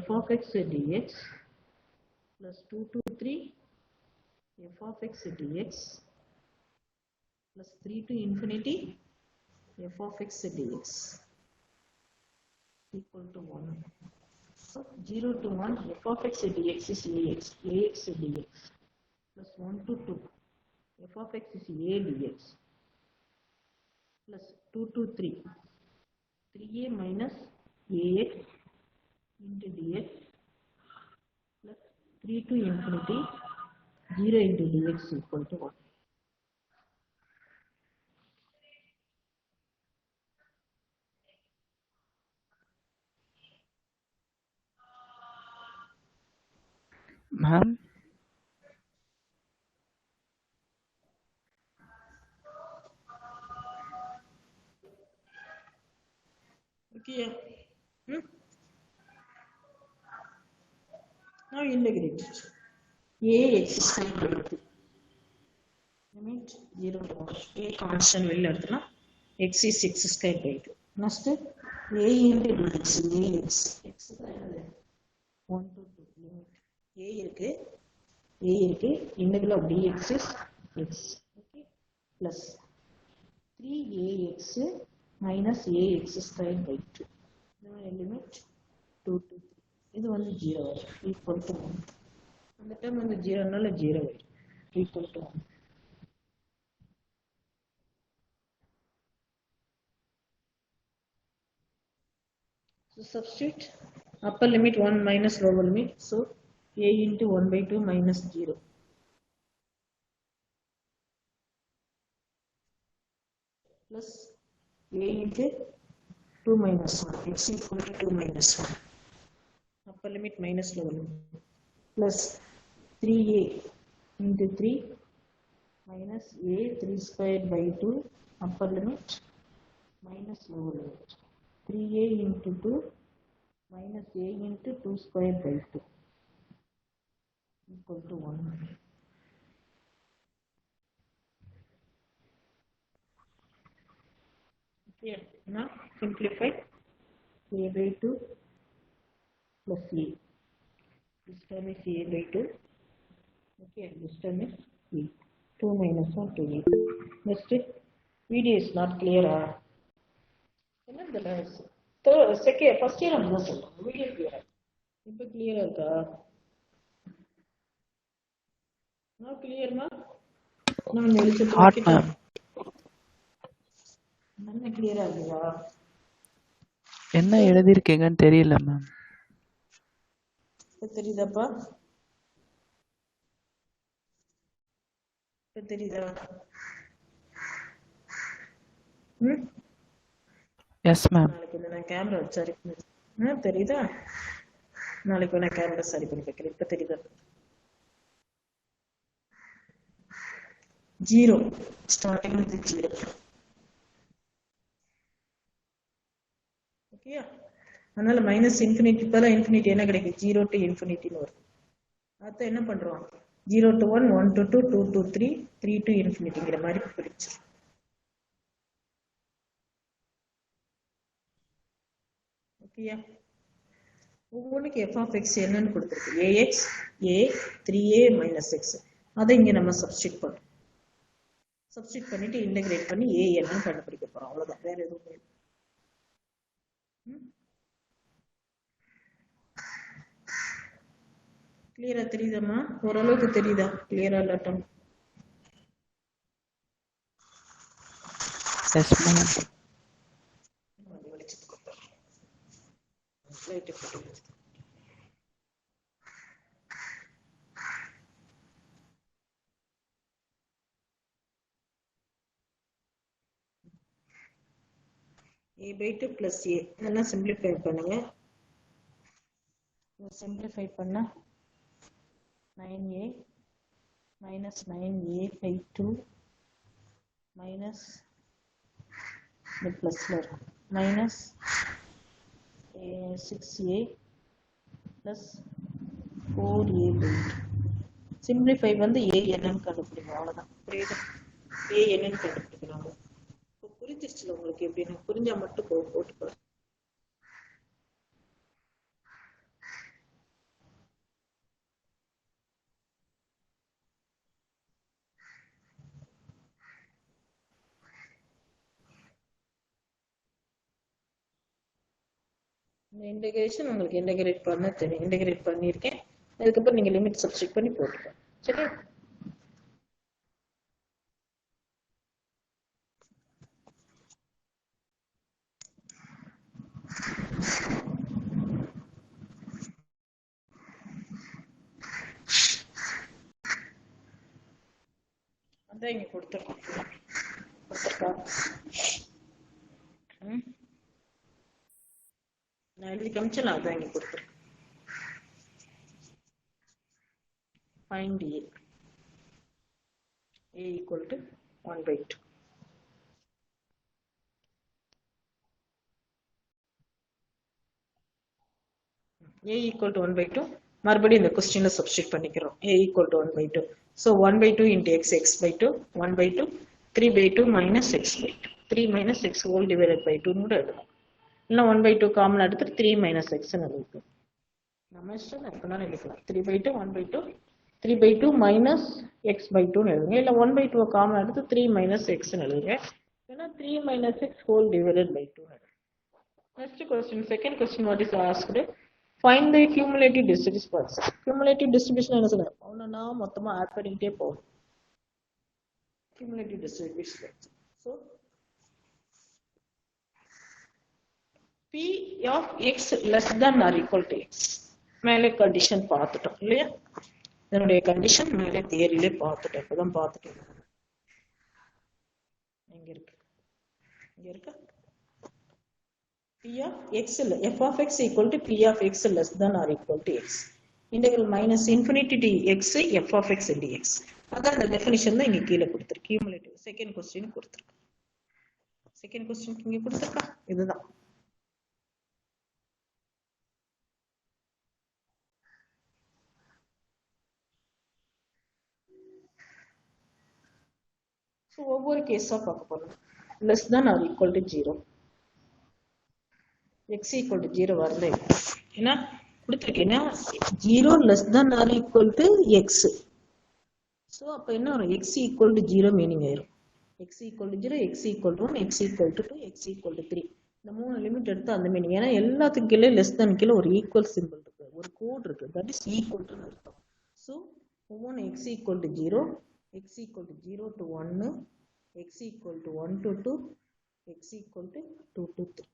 f of x dx plus 2 to 3 f of x dx plus 3 to infinity f of x dx equal to 1. So 0 to 1 f of x dx is ax dx plus 1 to 2 f of x is a dx plus 2 to 3 3a minus ax into dx plus 3 to infinity 0 into dx equal to 1. Ma'am, Okay. Now integrate it. Ax square by 2. Limit 0 to 1. A constant வெளில எடுத்தனா x is x square by 2. Next a into dx ax. X தான் என்னது 1 to 2 limit. A இருக்கு integral of dx is x. Okay. Plus 3ax minus ax square by 2. Limit 2 to 3. இது வந்து 0 equal to 1. அந்த term வந்து 0 னால 0 equal to 1. So substitute upper limit 1 minus lower limit. So a into 1 by 2 minus 0. Plus a into 2 minus 1. X equal to 2 minus 1. Upper limit minus lower limit. Plus 3a into 3 minus a 3 squared by 2 upper limit minus lower limit 3a into 2 minus a into 2 squared by 2 equal to 1. Okay, now simplify a by 2 plus a. This term is a by 2. Okay, this term is a. 2 minus 1 to 8. Next, video is not clear. Second, first year of this video clear. இப்போ clear இருக்கா? Now clear ma? நான் எழுதி hot ma'am. என்ன clear ஆகுதா? என்ன எழுதிருக்கீங்கன்னு தெரியல ma'am. இப்போ தெரியுதாப்பா? இப்போ தெரியுதா? Yes ma'am. நாளைக்கு நான் கேமரா சரி தெரியுதா? நாளைக்கு நான் கேமரா சரி பண்ணி வைக்கிறேன். இப்போ தெரியுதா? 0 starting with 0. அதனால மைனஸ் இன்ஃபினிட்டி பதிலாக இன்ஃபினிட்டி என்ன கிடைக்கும் 0 to இன்ஃபினிட்டின்னு வரும். அடுத்து என்ன பண்றோம் 0 to 1 1 to 2 2 to 3 3 to இன்ஃபினிட்டிங்கிற மாதிரி பிரிச்சிடும். ஓகேயா? ஒவ்வொன்றுக்கு எஃப் ஆஃப் எக்ஸ் என்னன்னு கொடுத்துருக்கு ஏஎக்ஸ் ஏ 3a மைனஸ் எக்ஸ். அதை இங்கே நம்ம சப்ஸ்டிட் பண்ணுறோம். சப்ஸ்டிட் பண்ணிட்டு இன்டகிரேட் பண்ணி ஏ என்னன்னு கண்டுபிடிக்க போறோம். அவ்வளோதான், வேற எதுவும் இல்லை. கிளியரா தெரியுதாம்மா? ஓரளவுக்கு தெரியுதா? கிளியரா இல்லாட்டும் a by 2 plus a இதெல்லாம் சிம்பிளிஃபை பண்ணுங்க. சிம்பிளிஃபை பண்ணா 9a minus 9a by 2 minus the plus minus 6a plus 4a by 2. Simplify வந்து a என்னன்னு கண்டுபிடிக்கணும். அவ்வளவுதான். புரியுது? a என்னன்னு கண்டுபிடிக்கணும். புரிஞ்சிருச்சுல உங்களுக்கு? எப்படின்னு புரிஞ்சா மட்டும் போட்டுக்கலாம். இந்த இன்டகிரேஷன் உங்களுக்கு இன்டகிரேட் பண்ண தெரியும். இன்டகிரேட் பண்ணியிருக்கேன். அதுக்கப்புறம் நீங்க லிமிட் சப்ஸ்டிட் பண்ணி போட்டுக்கலாம். சரியா? அதான் இங்க கொடுத்துருக்கோம். நான் எழுதி காமிச்சேன். அதான் இங்க கொடுத்துருக்கேன். find a equal to 1 by 2. a equal to 1 by 2 மறுபடியும் இந்த क्वेश्चनல சப்ஸ்டிட் பண்ணிக்கிறோம். a equal to 1 by 2. So 1 by 2 into x, x by 2, 1 by 2, 3 by 2 minus x by 2. 3 minus x whole divided by 2 னு எழுதலாம். இல்ல 1 by 2 காமன் எடுத்து 3 minus x னு எழுதலாம். நம்ம இஷ்டம் எப்பனாலும் எழுதலாம். 3 by 2, 1 by 2, 3 by 2 minus x by 2 னு எழுதுங்க. இல்ல 1 by 2 காமன் எடுத்து 3 minus x னு எழுதுங்க. இல்லனா 3 minus x whole divided by 2 னு எழுதுங்க. Next question, second question, what is asked? Find the cumulative distribution parts. Cumulative distribution என்ன சொல்லுங்க? ஒண்ணுனா மொத்தமா ஆட் பண்ணிட்டே போகும். Cumulative distribution parts. So p of x less than or equal to x. மேலே condition பார்த்துட்டோம் இல்லையா? இதனுடைய கண்டிஷன் மேலே தியரியிலே பார்த்துட்டோம். இப்பதான் பார்த்துட்டோம். எங்க இருக்கு? இங்க இருக்கா? p of x f of x equal to p of x less than or equal to x. Integral minus infinity to x f of x dx. அதான் அந்த டெஃபினிஷன் தான் இங்க கீழே கொடுத்திருக்கு. cumulative செகண்ட் क्वेश्चन கொடுத்திருக்கு. செகண்ட் क्वेश्चन இங்க கொடுத்திருக்கா? இதுதான். சோ ஒவ்வொரு கேஸா பார்க்க போறோம். less than or equal to 0. x equal to 0 வரல. ஏன்னா கொடுத்திருக்கேன்னா 0 less than or equal to x. So அப்ப என்ன வரும்? x equal to 0 மீனிங் ஆயிரும். x equal to 0, x equal to 1, x equal to 2, x equal to 3. இந்த மூணு limit எடுத்து அந்த மீனிங். ஏன்னா எல்லாத்துக்கும் கீழே லெஸ் than கீழே ஒரு ஈக்குவல் சிம்பிள் இருக்கு, ஒரு கோட் இருக்கு. தட் இஸ் ஈக்குவல் டு அர்த்தம். சோ ஒவ்வொன்று x equal to 0, x equal to 0 to 1, x equal to 1 to 2, x equal to 2 to 3.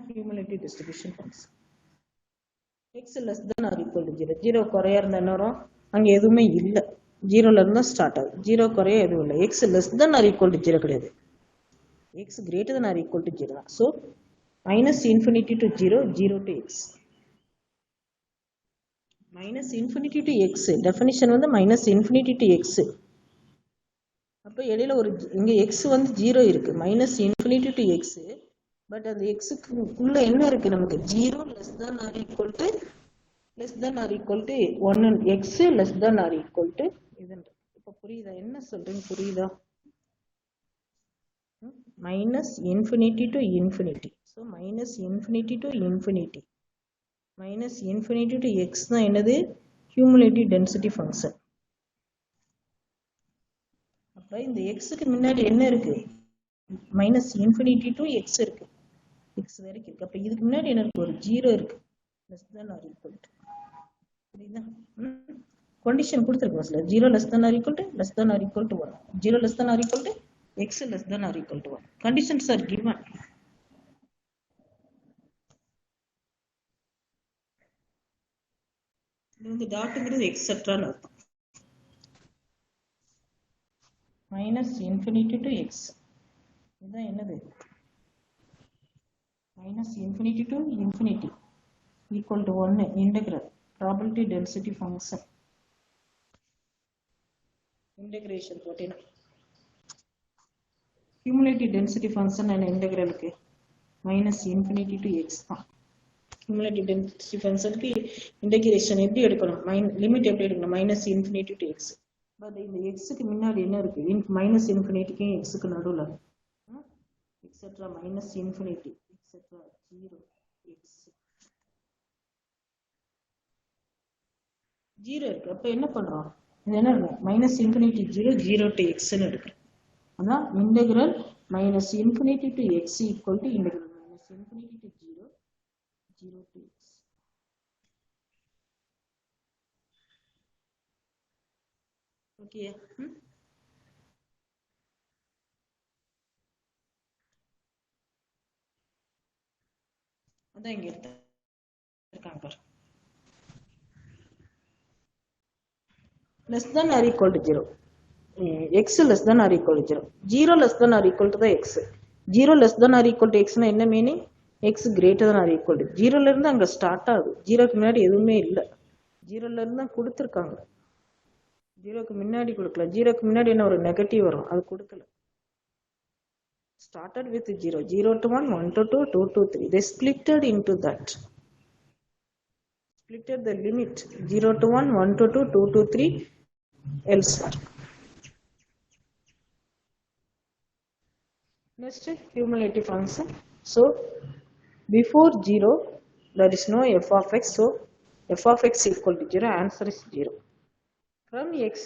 Cumulative distribution function. x less than or equal to 0. 0 குறையா இருந்தா என்ன வரும்? அங்க எதுவுமே இல்ல. 0ல இருந்தா ஸ்டார்ட் ஆகுது. 0 குறையா எதுவும் இல்ல. x less than or equal to 0 கிடையாது. x greater than or equal to 0 தான். So minus infinity to 0, 0 to x. Minus infinity to x. Definition வந்து minus infinity to x. அப்ப இடையில ஒரு இங்க x வந்து 0 இருக்கு. Minus infinity to x. But அந்த எக்ஸுக்கு உள்ள என்ன இருக்கு நமக்கு 0 less than or equal to 1 x less than or equal to இதுன்னு. இப்ப புரியுதா என்ன சொல்றேன் புரியுதா? minus infinity to infinity. So minus infinity to infinity. Minus infinity to x தான் என்னது? Cumulative density function. அப்ப இந்த xக்கு முன்னாடி என்ன இருக்கு? minus infinity to x இருக்கு. x வரைக்கும் இருக்கு. அப்ப இதுக்கு முன்னாடி என்ன இருக்கு? ஒரு 0 இருக்கு. less than or equal to. புரியுதா? condition கொடுத்திருக்கு பஸ்ல 0 less than or equal to 1. 0 less than or equal to x less than or equal to 1. Conditions are given. இது டாட்ங்கிறது எக்ஸெட்ரான்னு அர்த்தம். minus infinity to x. இதுதான் என்னது? minus infinity to infinity equal to 1 integral probability density function. Integration போட்டேன். Cumulative density function and integral க்கு minus infinity to x தான். Cumulative density function க்கு integration எப்படி எடுக்கணும்? லிமிட் எப்படி எடுக்கணும்? minus infinity to x. But இந்த x க்கு முன்னாடி என்ன இருக்கு? minus infinity க்கு x க்கு நடுவுல etc minus infinity etc 0 x 0 இருக்கு. அப்ப என்ன பண்றோம்? இது என்ன இருக்கு? minus infinity 0 to x ன்னு எடுக்கிறோம். அதான் integral minus infinity to x equal to integral minus infinity to 0 to x. Okay. அதான் இங்க இருக்காங்க பாரு. less than or equal to 0. x less than or equal to 0. 0 less than or equal to the x. 0 less than or equal to x னா என்ன meaning? x greater than or equal to 0 ல இருந்து அங்க start ஆகுது. 0 க்கு முன்னாடி எதுவுமே இல்ல. 0 ல இருந்து தான் கொடுத்திருக்காங்க. 0 க்கு முன்னாடி கொடுக்கல. 0 க்கு முன்னாடி என்ன ஒரு நெகட்டிவ் வரும். அது கொடுக்கல. Started with 0. 0 to 1, 1 to 2, 2 to 3. They splitted into that. Splitted the limit 0 to 1, 1 to 2, 2 to 3 elsewhere. Next, cumulative function. So, before 0, there is no f of x. So, f of x equal to 0. Answer is 0. From x,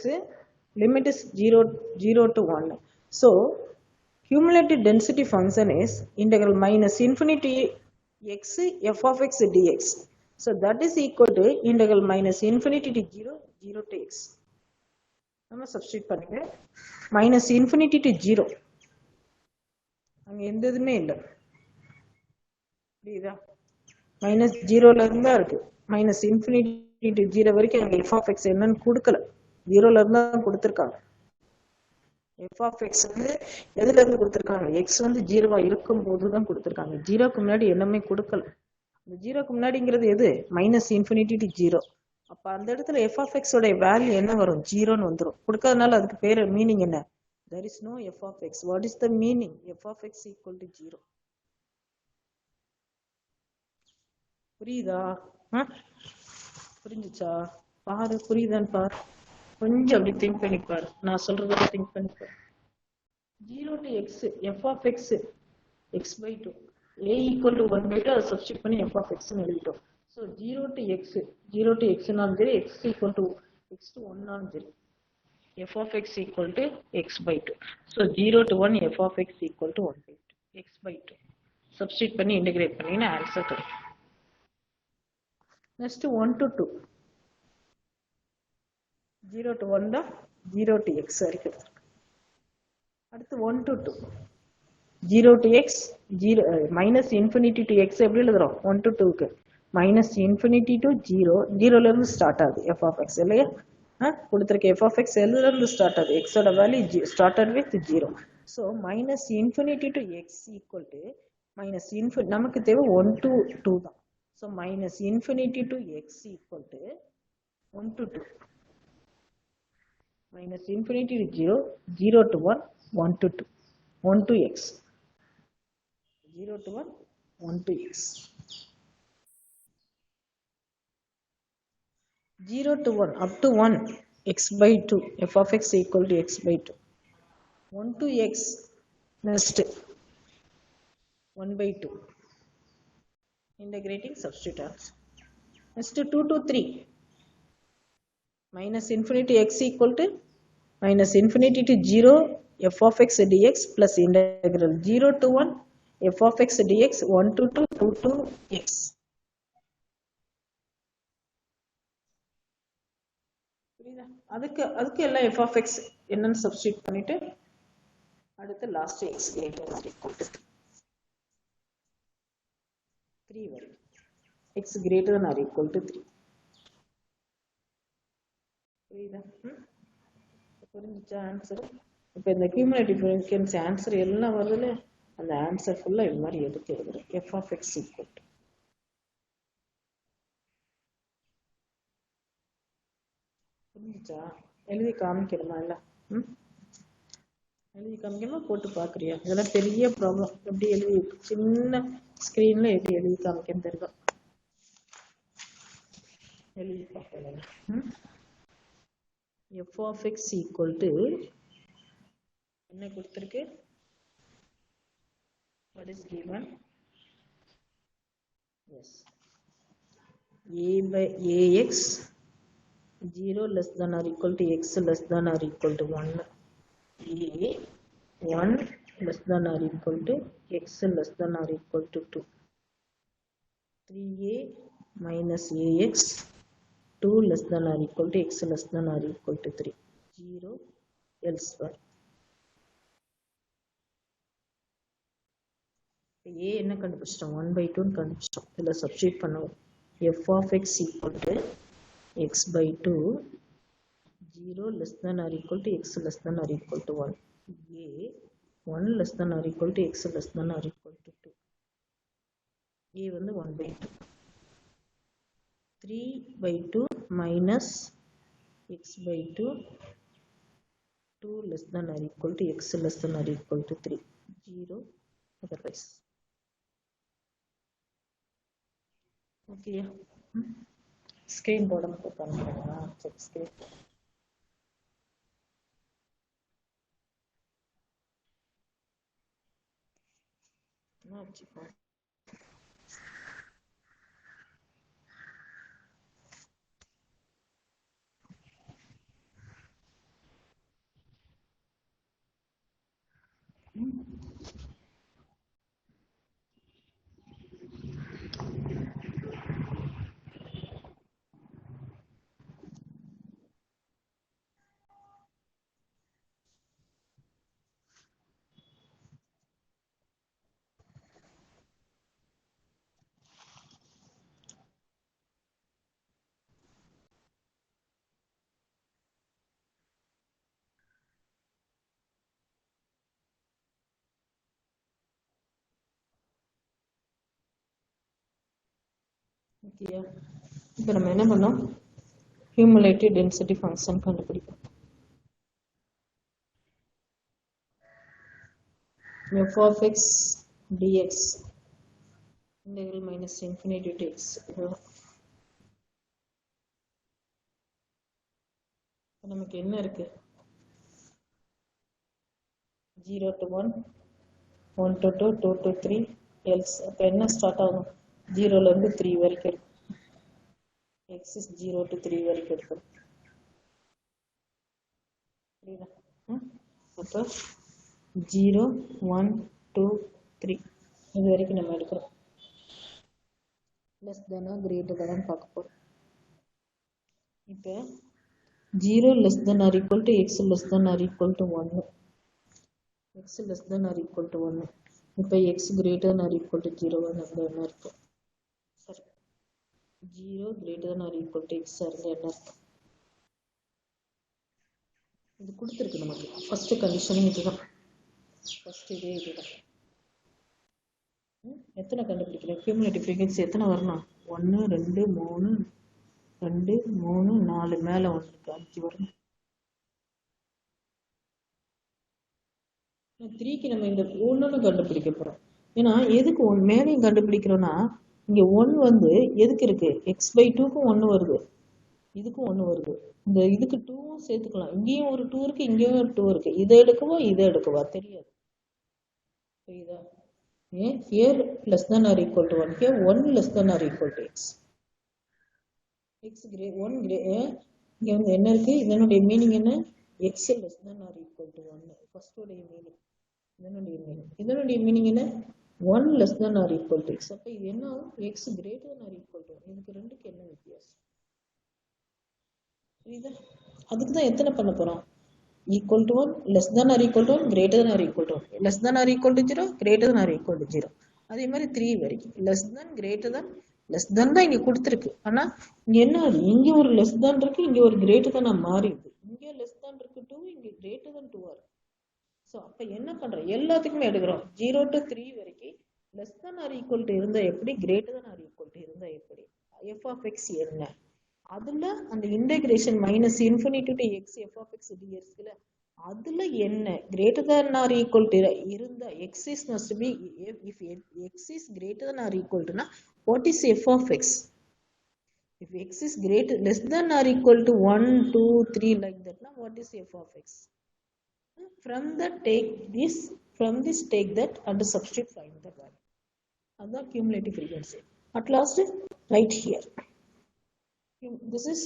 limit is 0 to 1. So, cumulative density function is integral minus infinity x f of x dx. So, that is equal to integral minus infinity to 0 to x. நம்ம substitute பண்ணுங்க. minus infinity to 0. அங்க எந்த இதுமே இல்ல. புரியுதா? minus 0 ல இருந்தா இருக்கு. minus infinity to 0 வரைக்கும் அங்க f of x என்னன்னு கொடுக்கல. 0 ல இருந்தா கொடுத்திருக்காங்க. f of x வந்து எதுல இருந்து கொடுத்திருக்காங்க? x வந்து 0வா இருக்கும்போது தான் கொடுத்திருக்காங்க. 0 க்கு முன்னாடி என்னமே கொடுக்கல. இந்த 0 க்கு முன்னாடிங்கிறது எது? minus infinity to 0. அப்ப அந்த இடத்துல f of x உடைய வேல்யூ என்ன வரும்? 0ன்னு வந்துரும். கொடுக்காதனால அதுக்கு பேரு மீனிங் என்ன? There is no f of x. What is the meaning? f of x equal to 0. புரியுதா? புரிஞ்சுச்சா? பாரு புரியுதான்னு பாரு. கொஞ்சம் அப்படி திங்க் பண்ணி பாரு. நான் சொல்றத திங்க் பண்ணி பாரு. 0 to x f of x x by 2 a equal to 1 by 2 அதை சப்ஸ்டிட் பண்ணி f of x ன்னு எழுதிட்டோம். So 0 to x நாலும் சரி x equal to x to 1 நாலும் சரி f of x equal to x by 2. So 0 to 1 f of x equal to 1 by 2 x by 2. Substitute பண்ணி integrate பண்ணீங்கன்னா answer கிடைக்கும். Next 1 to 2. 0 to 1 தான் 0 to x வரைக்கும். அடுத்து 1 to 2. 0 to x 0 minus infinity to x எப்படி எழுதுறோம்? 1 to 2 க்கு minus infinity to 0 0 ல இருந்து ஸ்டார்ட் ஆகுது f of x இல்லையா? கொடுத்திருக்க f of x எதுல இருந்து ஸ்டார்ட் ஆகுது? x ஓட value started with 0. So minus infinity to x equal to minus infinity நமக்கு தேவை 1 to 2 தான். So minus infinity to x equal to 1 to 2. Minus infinity to 0, 0 to 1, 1 to 2, 1 to x. 0 to 1, 1 to x. 0 to 1, up to 1, x by 2, f of x equal to x by 2. 1 to x, next 1 by 2. Integrating substitute answer. Next 2 to 3. Minus infinity x equal to minus infinity to 0 f of x dx plus integral 0 to 1 f of x dx 1 to 2 2 to x. புரியுதா? அதுக்கு எல்லாம் f of x என்னன்னு substitute பண்ணிட்டு அடுத்து last x greater than or equal to 3 வரும். x greater than or equal to 3. புரியுதா? புரிஞ்சுச்சா answer? இப்போ இந்த cumulative frequency ஆன்சர் எல்லாம் வருதுல, அந்த ஆன்சர் ஃபுல்லா இது மாதிரி எடுத்து எழுதுறோம். f of x equal to. புரிஞ்சுச்சா? எழுதி காமிக்கணுமா இல்ல? எழுதி காமிக்கணுமா போட்டு பாக்குறியா? இதெல்லாம் பெரிய ப்ராப்ளம். எப்படி எழுதி சின்ன ஸ்கிரீன்ல எப்படி எழுதி காமிக்கன்னு தெரியும். எழுதி பார்க்கலாம். f of x equal to என்ன கொடுத்திருக்கு? What is given? Yes. A by ax 0 less than or equal to x less than or equal to 1. A 1 less than or equal to x less than or equal to 2. 3a minus ax 2 less than or equal to x less than or equal to 3. 0 elsewhere. a என்ன கண்டுபிடிச்சிட்டோம்? 1 by 2 கண்டுபிடிச்சிட்டோம். இதில் substitute பண்ணுவோம். f of x equal to x by 2 0 less than or equal to x less than or equal to 1. a 1 less than or equal to x less than or equal to 2. a வந்து 1 by 2. 3 by 2 minus x by 2 2 less than or equal to x less than or equal to 3. 0 otherwise. Okay. Screen bottom को करना check screen. ना अच्छी बात. Okay. இப்போ நம்ம என்ன பண்ணோம்? Cumulative density function கண்டுபிடிப்போம். f of x dx integral minus infinity to x. நமக்கு என்ன இருக்கு? 0 to 1 1 to 2 2 to 3 else. அப்போ என்ன ஸ்டார்ட் ஆகும்? 0 ல இருந்து 3 வரைக்கும் இருக்கும். x is 0 to 3 வரைக்கும் இருக்கும். புரியுதா? அப்போ 0 1 2 3 இது வரைக்கும் நம்ம எடுக்கிறோம். லெஸ் தேனா கிரேட்டர் தான் பார்க்க போறோம். இப்போ 0 less than or equal to x less than or equal to 1. x less than or equal to 1. இப்போ x greater than or equal to 0 அப்படி என்ன இருக்கும்? சரி, 0 greater than or equal to x இருந்து என்ன இருக்கும்? இது கொடுத்துருக்கு நமக்கு. ஃபர்ஸ்ட் கண்டிஷன் இதுதான். ஃபர்ஸ்ட் இதே இதுதான். எத்தனை கண்டுபிடிக்கிறேன்? cumulative frequency எத்தனை வரணும்? 1 2 3 2 3 4 மேல 1 இருக்கு, 5 வரணும். 3க்கு நம்ம இந்த 1ன்னு கண்டுபிடிக்க போறோம். ஏன்னா எதுக்கு ஒன் மேலையும் கண்டுபிடிக்கிறோம்னா இங்க ஒன் வந்து எதுக்கு இருக்கு x/2க்கும் ஒன்று வருது, இதுக்கும் ஒன்று வருது. இந்த இதுக்கு டூவும் சேர்த்துக்கலாம். இங்கேயும் ஒரு டூ இருக்கு, இங்கேயும் ஒரு டூ இருக்கு. இதை எடுக்கவா இதை எடுக்கவா தெரியாது. புரியுதா? ஏன் here less than or equal to 1, here 1 less than or equal to x. x one இங்க வந்து என்ன இருக்கு, இதனுடைய மீனிங் என்ன, x less than or equal to 1. First உடைய மீனிங் இதனுடைய மீனிங் என்ன, 1 less than or equal to x. அப்ப இது என்ன ஆகும், x greater than or equal to 1. இதுக்கு ரெண்டுக்கு என்ன வித்தியாசம்? புரியுதா? அதுக்கு தான் எத்தனை பண்ண போறோம், equal to 1, less than or equal to 1, greater than or equal to 1, less than or equal to 0, greater than or equal to 0. அதே மாதிரி 3 வரைக்கும் less than, greater than, less than தான் இங்க கொடுத்துருக்கு. ஆனா இங்க என்ன ஆகுது, இங்க ஒரு less than இருக்கு, இங்க ஒரு greater than மாறிடுது. இங்க less than இருக்கு 2, இங்க greater than 2 இருக்கு. ஸோ அப்ப என்ன பண்றோம், எல்லாத்துக்குமே எடுக்கிறோம் 0 to 3 வரைக்கும் less than or equal to இருந்தா எப்படி, greater than or equal to இருந்தா எப்படி, f of x என்ன, அதுல அந்த integration minus infinity to x f of x டிஎக்ஸ்ல அதுல என்ன greater than or equal to இருந்தா x is must be, if x is greater than or equal to na what is f of x, if x is greater less than or equal to 1 2 3 like that na what is f of x, from that take this, from this take that and substitute find the value. That's cumulative frequency. At last right here this is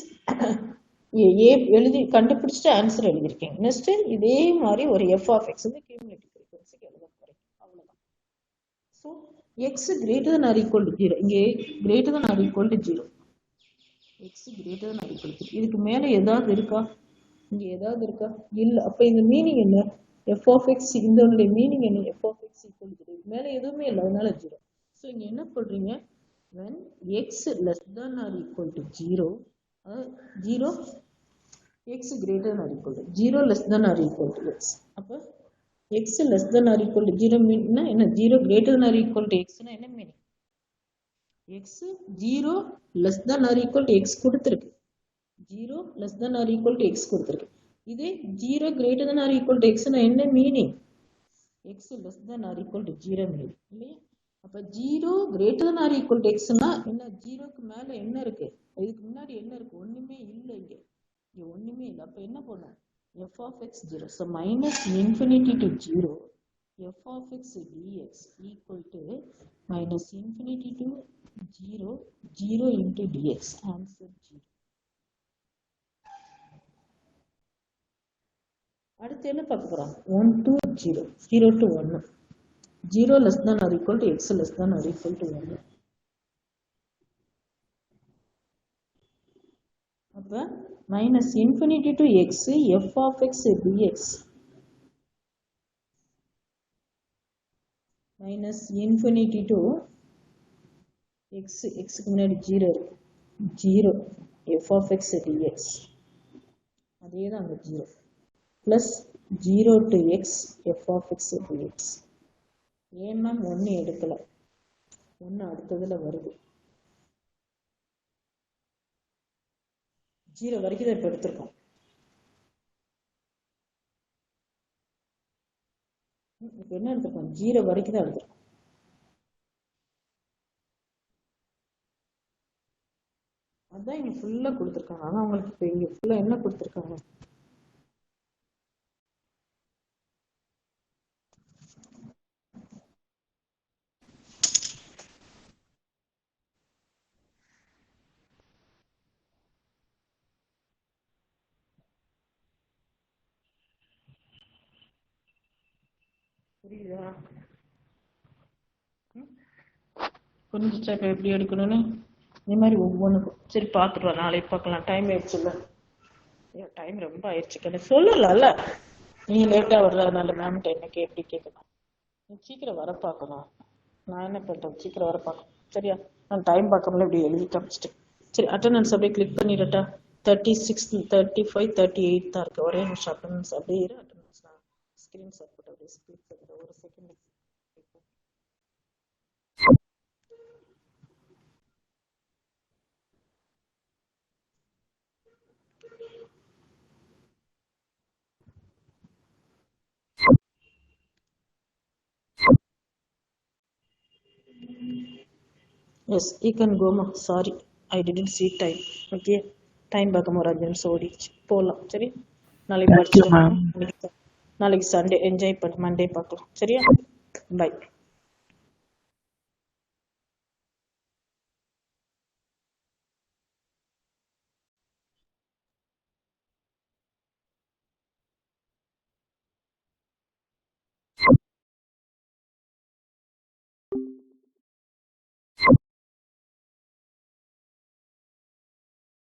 ஏ எழுதி கண்டுபிடிச்சிட்டு answer எழுதியிருக்கேன். Next இதே மாதிரி ஒரு F of X வந்து cumulative ஃப்ரீக்வன்சிக்கு எழுத போறேன். அவ்வளவுதான். So X greater than or equal to 0, இங்கே greater than or equal to 0, X greater than or equal to 0. இதுக்கு மேல ஏதாவது இருக்கா, இங்க ஏதாவது இருக்கா, இல்ல. அப்ப இந்த மீனிங் என்ன, எஃப் ஆஃப் எக்ஸ், இந்த மீனிங் என்ன, f of x equal to 0, மேல எதுவுமே இல்லை, அதனால 0. ஸோ இங்க என்ன பண்றீங்க, when x less than or equal to 0, 0 x greater than or equal to 0 less than or equal to x. அப்ப x less than or equal to 0 மீன்னா என்ன, 0 greater than or equal to x னா என்ன meaning, x 0 less than or equal to x கொடுத்திருக்கு, 0 less than or equal to x கொடுத்திருக்கு. இதே 0 greater than or equal to x னா என்ன meaning, x less than or equal to 0 meaning இல்லையா. அப்ப 0 greater than or equal to x னா என்ன, 0க்கு மேல என்ன இருக்கு, இதுக்கு முன்னாடி என்ன இருக்கு, ஒண்ணுமே இல்லை, இங்க ஒண்ணுமே இல்லை. அப்ப என்ன பண்ணும், f of x 0, so minus infinity to 0 f of x dx equal to minus infinity to 0 0 into dx, answer 0. அடுத்து என்ன பார்க்க போறோம், 1 to 0, 0 to 1, 0 less than or equal to x less than or equal to 1. அப்ப minus infinity to x f of x dx minus infinity to x, x க்கு முன்னாடி 0 இருக்கு, 0 f of x dx, அதே தான் அங்க 0 plus 0 to x f of x dx. ஏன்னா ஒன்னு எடுக்கல, ஒன்னு அடுத்ததுல வருது, 0 வரைக்கும் தான் இப்ப எடுத்திருக்கோம். இப்ப என்ன எடுத்திருக்கோம், 0 வரைக்கும் தான் எடுத்திருக்கோம். அதான் இங்க ஃபுல்லா கொடுத்துருக்காங்க. ஆனா உங்களுக்கு இப்ப இங்க ஃபுல்லா என்ன கொடுத்துருக்காங்க, புரியுதா, புரிஞ்சுச்சா இப்ப எப்படி எடுக்கணும்னு, இந்த மாதிரி ஒவ்வொன்றுக்கும். சரி பார்த்துட்டு வா, நாளைக்கு பார்க்கலாம், டைம் ஆயிடுச்சு இல்ல, டைம் ரொம்ப ஆயிடுச்சு, கடை சொல்லல, நீ லேட்டா வர்றதுனால மேம்கிட்ட என்ன எப்படி கேட்கணும், நீ சீக்கிரம் வர பார்க்கணும், நான் என்ன பண்றேன், சீக்கிரம் வர பார்க்கணும். சரியா, நான் டைம் பார்க்கணும்ல இப்படி எழுதி காமிச்சிட்டேன். சரி, அட்டண்டன்ஸ் அப்படியே கிளிக் பண்ணிடட்டா, 36 35 38 தான் இருக்கு, ஒரே நிமிஷம் அட்டண்டன்ஸ் அப்படியே இரு, அட்டண்டன்ஸ் நான் ஸ்கிரீன் ஷாட் போட்டு அப்படியே கிளிக் பண்ணிடுறேன், ஒரு second. Yes you can comma. Sorry, I didn't see time. Okay, time பார்க்கும் ஒரு 5 நிமிஷம் ஓடிடுச்சு. போகலாம். சரி, நாளைக்கு தேங்க்யூ படிச்சுட்டு மேம். நாளைக்கு சண்டே என்ஜாய் பண்ணு. மண்டே பார்க்கலாம். சரியா? பை.